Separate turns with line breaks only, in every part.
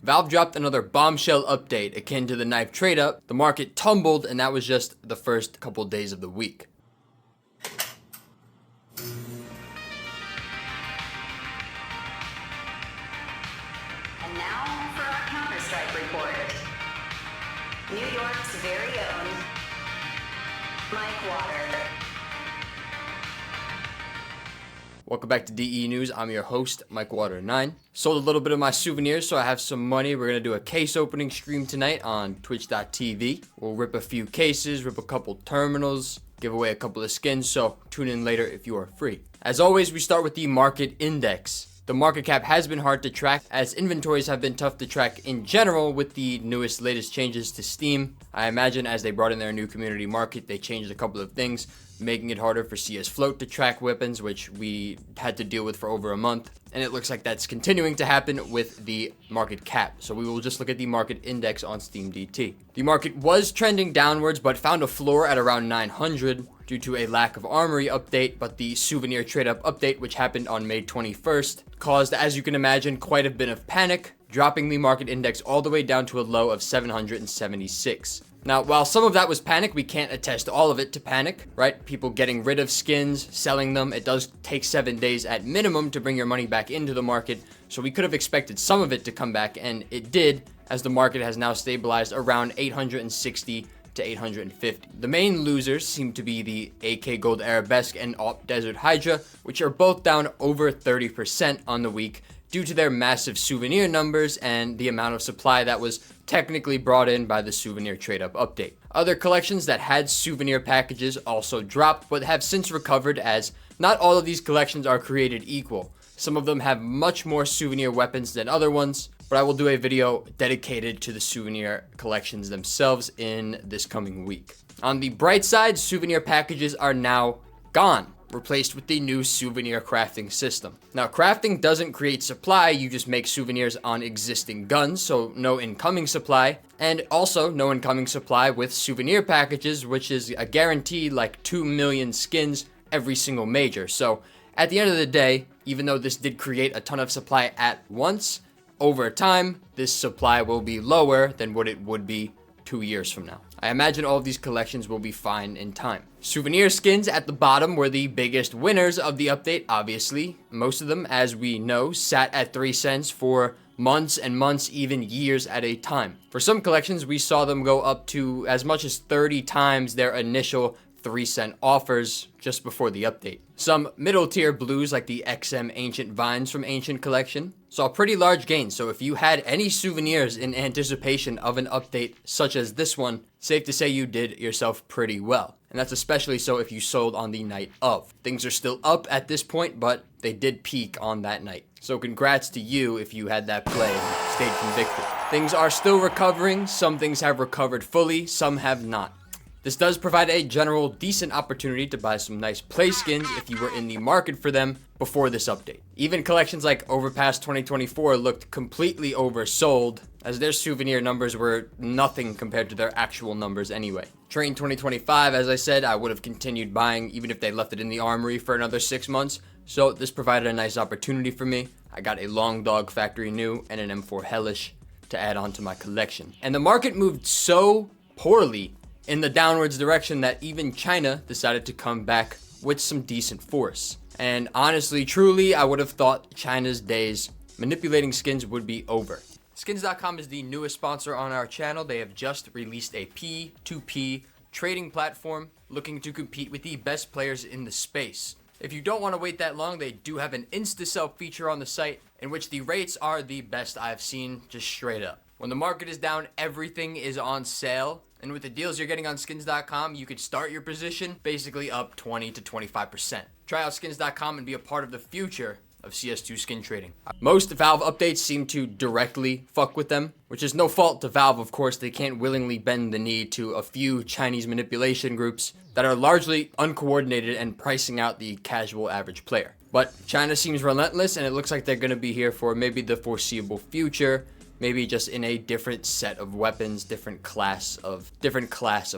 Valve dropped another bombshell update akin to the knife trade up. The market tumbled, and that was just the first couple days of the week.
And now for our Counter-Strike report. New York's very own Mike Water.
Welcome back to DE News. I'm your host, Mike Water9. Sold a little bit of my souvenirs, so I have some money. We're going to do a case opening stream tonight on twitch.tv. We'll rip a few cases, rip a couple terminals, give away a couple of skins, so tune in later if you are free. As always, we start with the market index. The market cap has been hard to track as inventories have been tough to track in general with the latest changes to Steam. I imagine as they brought in their new community market, they changed a couple of things, making it harder for CS Float to track weapons, which we had to deal with for over a month. And it looks like that's continuing to happen with the market cap. So we will just look at the market index on Steam DT. The market was trending downwards, but found a floor at around 900 due to a lack of armory update. But the souvenir trade up update, which happened on May 21st, caused, as you can imagine, quite a bit of panic, dropping the market index all the way down to a low of 776. Now, while some of that was panic, we can't attest all of it to panic, right? People getting rid of skins, selling them. It does take 7 days at minimum to bring your money back into the market. So we could have expected some of it to come back, and it did, as the market has now stabilized around 860 to 850. The main losers seem to be the AK Gold Arabesque and AWP Desert Hydra, which are both down over 30% on the week due to their massive souvenir numbers and the amount of supply that was technically brought in by the souvenir trade-up update. Other collections that had souvenir packages also dropped, but have since recovered, as not all of these collections are created equal. Some of them have much more souvenir weapons than other ones, but I will do a video dedicated to the souvenir collections themselves in this coming week. On the bright side, souvenir packages are now gone, replaced with the new souvenir crafting system. Now, crafting doesn't create supply, you just make souvenirs on existing guns, so no incoming supply, and also no incoming supply with souvenir packages, which is a guaranteed like 2 million skins every single major. So at the end of the day, even though this did create a ton of supply at once, over time, this supply will be lower than what it would be 2 years from now. I imagine all of these collections will be fine in time. Souvenir skins at the bottom were the biggest winners of the update, obviously. Most of them, as we know, sat at 3 cents for months and months, even years at a time. For some collections, we saw them go up to as much as 30 times their initial 3-cent offers just before the update. Some middle tier blues like the XM Ancient Vines from Ancient Collection saw pretty large gains, so if you had any souvenirs in anticipation of an update such as this one, safe to say you did yourself pretty well. And that's especially so if you sold on the night of. Things are still up at this point, but they did peak on that night. So congrats to you if you had that play and stayed convicted. Things are still recovering. Some things have recovered fully, some have not. This does provide a general decent opportunity to buy some nice play skins if you were in the market for them before this update. Even collections like Overpass 2024 looked completely oversold, as their souvenir numbers were nothing compared to their actual numbers anyway. Train 2025, as I said, I would have continued buying even if they left it in the armory for another 6 months, so this provided a nice opportunity for me. I got a Long Dog Factory New and an M4 Hellish to add on to my collection. And the market moved so poorly in the downwards direction that even China decided to come back with some decent force. And honestly, truly, I would have thought China's days manipulating skins would be over. Skins.com is the newest sponsor on our channel. They have just released a P2P trading platform looking to compete with the best players in the space. If you don't want to wait that long, they do have an insta-sell feature on the site in which the rates are the best I've seen, just straight up. When the market is down, everything is on sale. And with the deals you're getting on skins.com, you could start your position basically up 20 to 25%. Try out skins.com and be a part of the future of CS2 skin trading. Most Valve updates seem to directly fuck with them, which is no fault to Valve, of course. They can't willingly bend the knee to a few Chinese manipulation groups that are largely uncoordinated and pricing out the casual average player. But China seems relentless, and it looks like they're going to be here for maybe the foreseeable future. Maybe just in a different set of weapons, different class of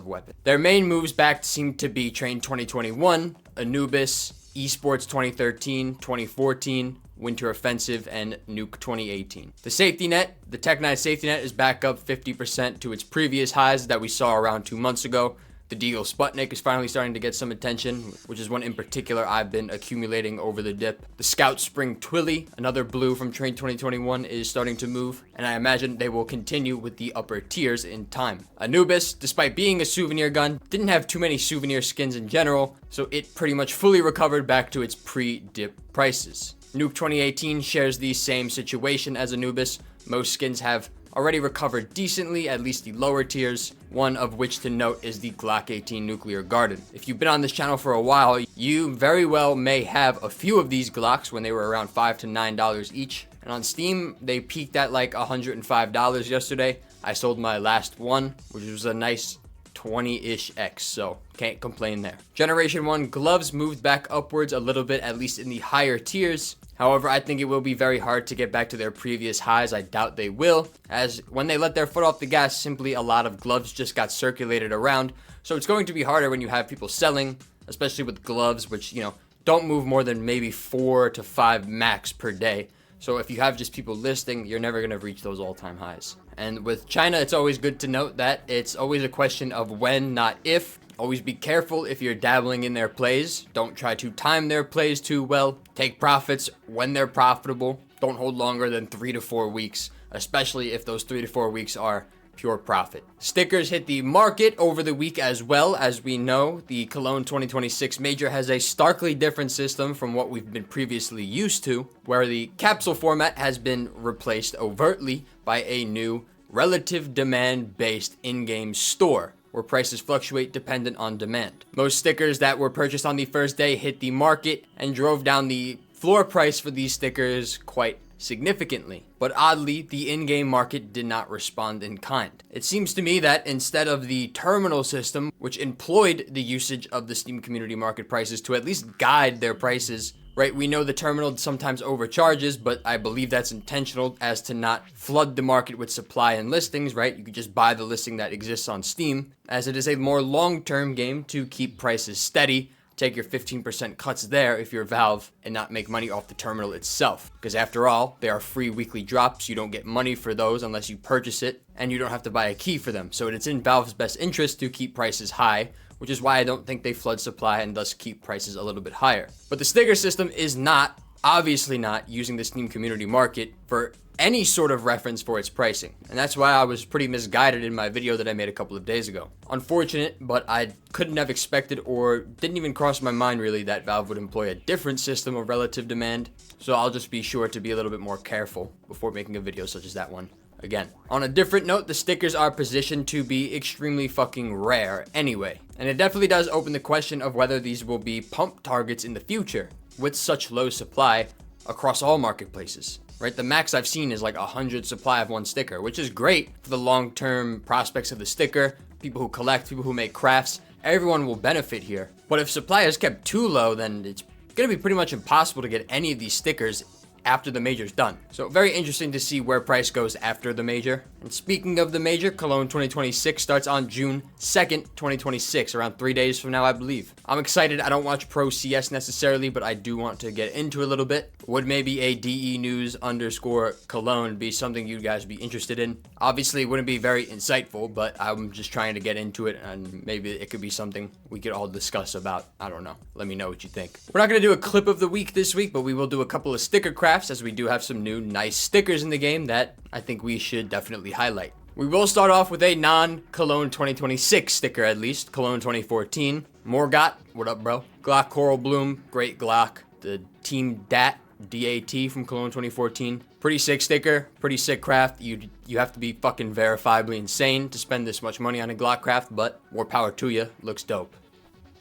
weapon. Their main moves back seem to be Train 2021, Anubis, Esports 2013, 2014, Winter Offensive, and Nuke 2018. The safety net, the Tech 9 safety net is back up 50% to its previous highs that we saw around 2 months ago. The Deagle Sputnik is finally starting to get some attention, which is one in particular I've been accumulating over the dip. The Scout Spring Twilly, another blue from Train 2021, is starting to move, and I imagine they will continue with the upper tiers in time. Anubis, despite being a souvenir gun, didn't have too many souvenir skins in general, so it pretty much fully recovered back to its pre-dip prices. Nuke 2018 shares the same situation as Anubis. Most skins have already recovered decently, at least the lower tiers, one of which to note is the Glock 18 Nuclear Garden. If you've been on this channel for a while, you very well may have a few of these Glocks when they were around $5 to $9 each. And on Steam, they peaked at like $105 yesterday. I sold my last one, which was a nice 20-ish X, so can't complain there. Generation 1 gloves moved back upwards a little bit, at least in the higher tiers. However, I think it will be very hard to get back to their previous highs. I doubt they will, as when they let their foot off the gas, simply a lot of gloves just got circulated around. So it's going to be harder when you have people selling, especially with gloves, which, you know, don't move more than maybe 4 to 5 max per day. So if you have just people listing, you're never going to reach those all-time highs. And with China, it's always good to note that it's always a question of when, not if. Always be careful if you're dabbling in their plays. Don't try to time their plays too well. Take profits when they're profitable. Don't hold longer than 3 to 4 weeks, especially if those 3 to 4 weeks are pure profit. Stickers hit the market over the week as well. As we know, the Cologne 2026 Major has a starkly different system from what we've been previously used to, where the capsule format has been replaced overtly by a new relative demand-based in-game store, where prices fluctuate dependent on demand. Most stickers that were purchased on the first day hit the market and drove down the floor price for these stickers quite significantly. But oddly, the in-game market did not respond in kind. It seems to me that instead of the terminal system, which employed the usage of the Steam community market prices to at least guide their prices, right, we know the terminal sometimes overcharges, but I believe that's intentional as to not flood the market with supply and listings, right? You could just buy the listing that exists on Steam, as it is a more long-term game to keep prices steady. Take your 15% cuts there if you're Valve and not make money off the terminal itself. Because after all, they are free weekly drops. You don't get money for those unless you purchase it, and you don't have to buy a key for them. So it's in Valve's best interest to keep prices high, which is why I don't think they flood supply and thus keep prices a little bit higher. But the sticker system is not, obviously not, using the Steam community market for any sort of reference for its pricing. And that's why I was pretty misguided in my video that I made a couple of days ago. Unfortunate, but I couldn't have expected, or didn't even cross my mind really, that Valve would employ a different system of relative demand. So I'll just be sure to be a little bit more careful before making a video such as that one again. On a different note, the stickers are positioned to be extremely fucking rare anyway. And it definitely does open the question of whether these will be pump targets in the future with such low supply across all marketplaces. Right, the max I've seen is like 100 supply of one sticker, which is great for the long-term prospects of the sticker. People who collect, people who make crafts, everyone will benefit here. But if supply is kept too low, then it's gonna be pretty much impossible to get any of these stickers after the major's done. So very interesting to see where price goes after the major. And speaking of the major, Cologne 2026 starts on June 2nd, 2026, around 3 days from now, I believe. I'm excited. I don't watch Pro CS necessarily, but I do want to get into a little bit. Would maybe a DE News _ Cologne be something you guys be interested in? Obviously, it wouldn't be very insightful, but I'm just trying to get into it, and maybe it could be something we could all discuss about. I don't know. Let me know what you think. We're not going to do a clip of the week this week, but we will do a couple of sticker crafts, as we do have some new nice stickers in the game that I think we should definitely highlight. We will start off with a non-Cologne 2026 sticker, at least. Cologne 2014. Morgot, what up, bro? Glock Coral Bloom, great Glock. The Team DAT, DAT from Cologne 2014. Pretty sick sticker, pretty sick craft. You have to be fucking verifiably insane to spend this much money on a Glock craft, but more power to you. Looks dope.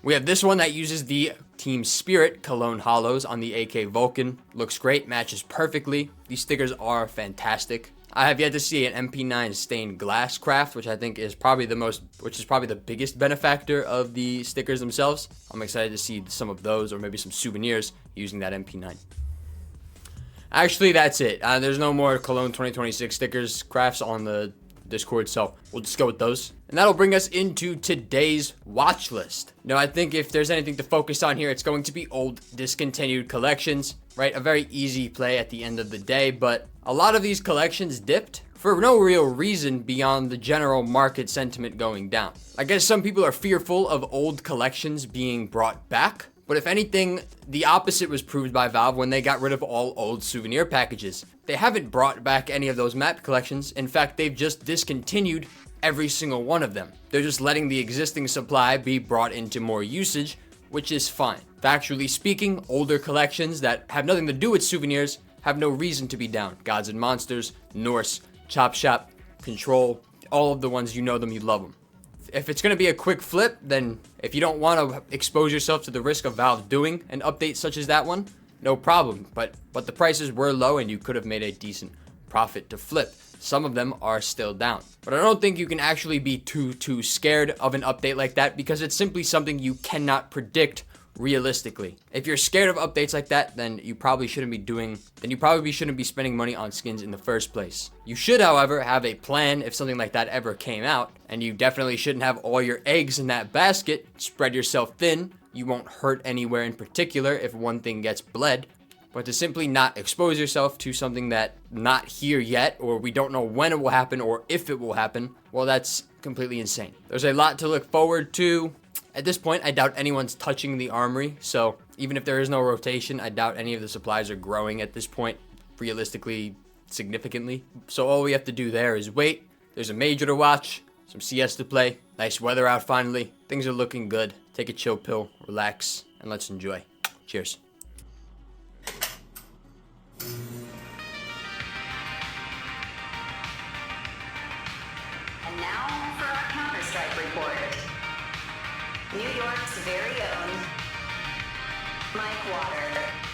We have this one that uses the Team Spirit Cologne Hollows on the AK Vulcan. Looks great, matches perfectly. These stickers are fantastic. I have yet to see an MP9 stained glass craft, which I think is probably the biggest benefactor of the stickers themselves. I'm excited to see some of those, or maybe some souvenirs using that MP9. Actually, that's it. There's no more Cologne 2026 stickers crafts on the Discord, so we'll just go with those. And that'll bring us into today's watch list. Now, I think if there's anything to focus on here, it's going to be old discontinued collections, right? A very easy play at the end of the day, but a lot of these collections dipped for no real reason beyond the general market sentiment going down. I guess some people are fearful of old collections being brought back, but if anything, the opposite was proved by Valve when they got rid of all old souvenir packages. They haven't brought back any of those map collections. In fact, they've just discontinued every single one of them. They're just letting the existing supply be brought into more usage, which is fine. Factually speaking, older collections that have nothing to do with souvenirs have no reason to be down. Gods and Monsters, Norse, Chop Shop, Control, all of the ones, you know them, you love them. If it's going to be a quick flip, then if you don't want to expose yourself to the risk of Valve doing an update such as that one, no problem. But the prices were low and you could have made a decent profit to flip. Some of them are still down. But I don't think you can actually be too scared of an update like that because it's simply something you cannot predict realistically. If you're scared of updates like that, then you probably shouldn't be spending money on skins in the first place. You should, however, have a plan if something like that ever came out, and you definitely shouldn't have all your eggs in that basket. Spread yourself thin. You won't hurt anywhere in particular if one thing gets bled. But to simply not expose yourself to something that not here yet, or we don't know when it will happen or if it will happen, well, that's completely insane. There's a lot to look forward to. At this point, I doubt anyone's touching the armory, so even if there is no rotation, I doubt any of the supplies are growing at this point, realistically, significantly. So all we have to do there is wait. There's a major to watch, some CS to play, nice weather out finally. Things are looking good. Take a chill pill, relax, and let's enjoy. Cheers.
And now for our Counter-Strike report. New York's very own Mike Water.